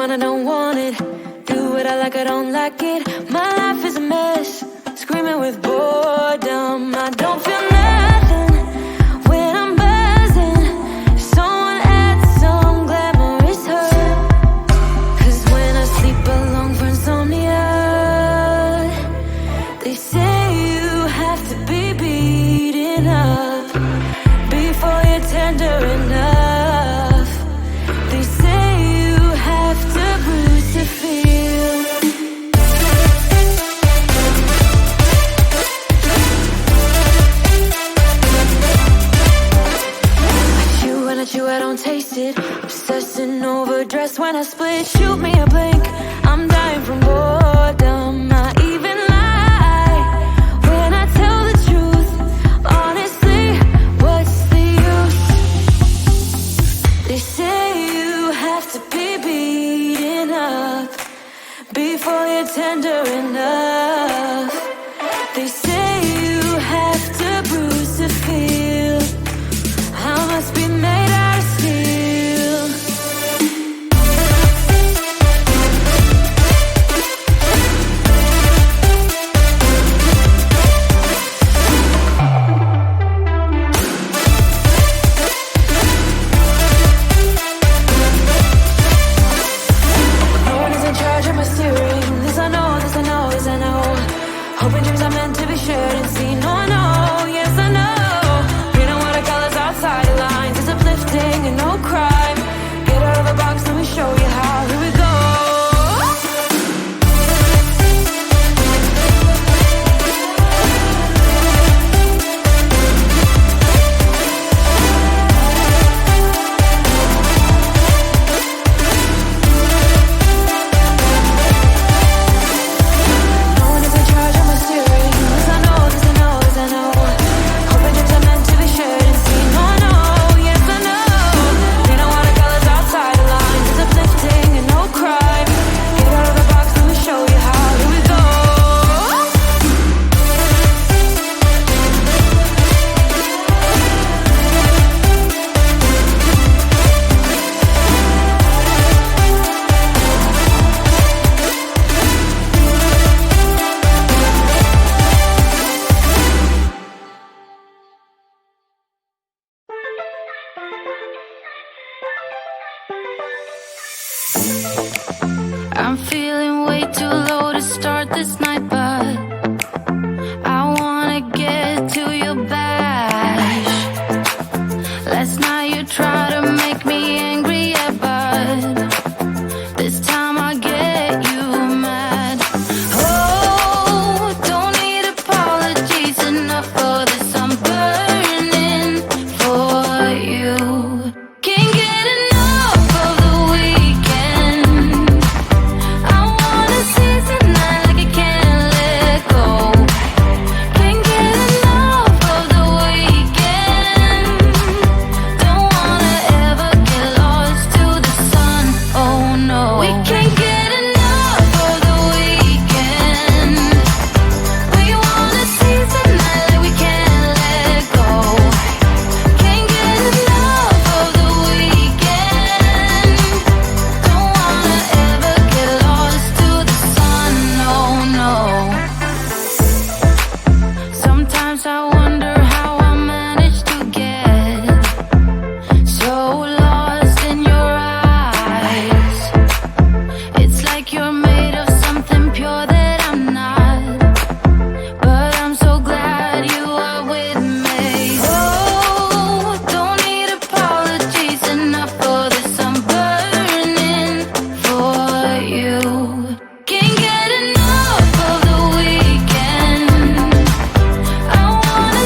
want, I don't want it. Do what I like, I don't like it. My life is a mess, screaming with boredom. I don't feel nothing when I'm buzzing. Someone add some glamorous her. Cause when I sleep alone for insomnia, they say you have to be beaten up before you're tender enough. They say you have to bruise to feel. I chew, I don't taste it. Obsessing over dress when I split. Shoot me a blink, I'm dying from boredom. I even lie when I tell the truth. Honestly, what's the use? They say you have to be beaten up before you're tender enough. They say you have to bruise to feel. I must be made out of steel. No one is in charge of my steering. This I know, this I know, this I know. Hoping dreams are meant to be shared and seen. No, I know, yes I know. Reading watercolors outside the lines is uplifting and no crime. Get out of the box, let me show you how. Here we go. No one is in charge of my steering. This I know, this I know, this I know. Hoping dreams are meant to be shared and seen. No, I know, yes I know. Reading watercolors outside the lines is uplifting and no crime. Get out of the box, let me show you how. Here we go. I'm feeling way too low to start this night, but I wanna get to your bash. Last night you tried to make me angry, yeah, but this time I get you mad. Oh, don't need apologies, enough for this, I'm burning for you. Can't get enough of the weekend. I wanna seize the night like I can't let go. Can't get enough of the weekend. Don't wanna ever get lost to the sun. Oh no, we can't get enough of the weekend. We wanna seize the night like we can't let go. Can't get enough of the weekend. Don't wanna ever get lost to the sun. Oh no. Sometimes I wonder how I managed to get so lost in your eyes. It's like you're made of something pure that I'm not, but I'm so glad you are with me. Oh, don't need apologies, enough for this, I'm burning for you. Can't get enough of the weekend. I wanna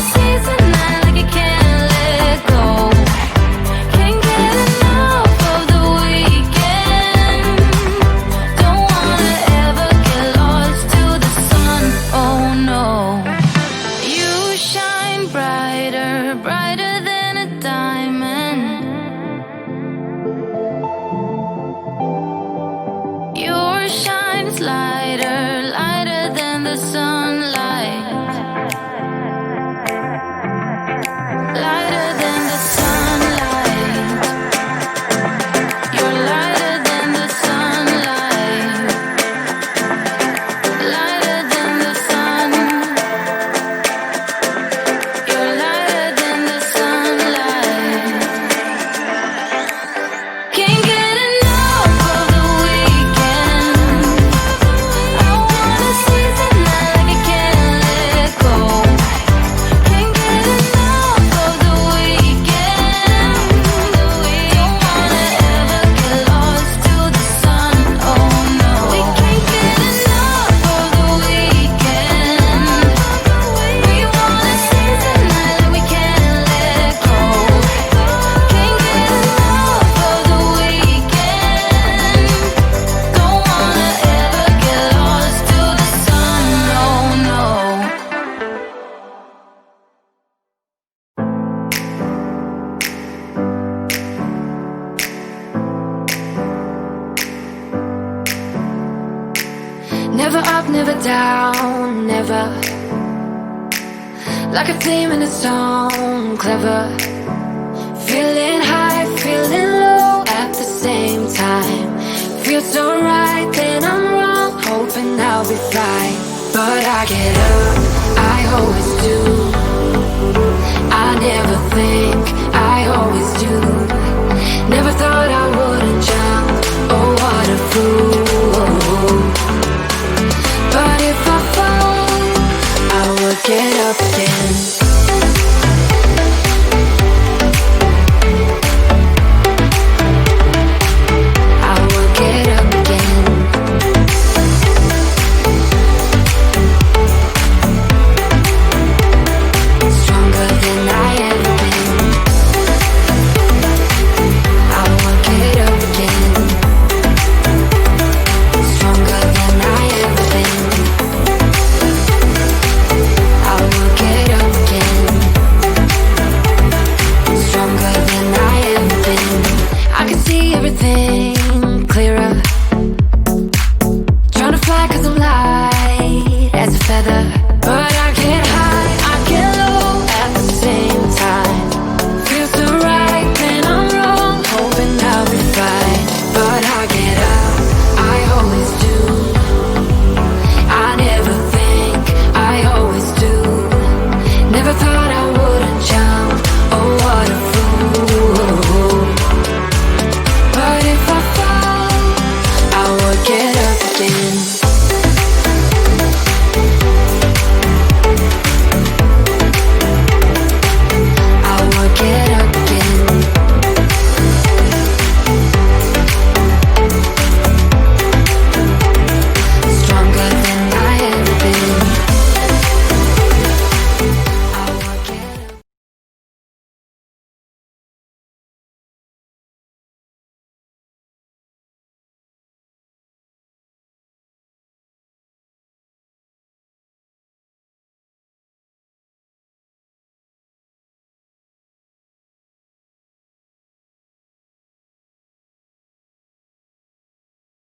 down, never. Like a theme in a song, clever. Feeling high, feeling low at the same time. Feels so right, then I'm wrong, hoping I'll be fine. But I get up, I always do. I never think, I always do. Never thought I wouldn't jump, oh what a fool. But if I fall, I will get up again.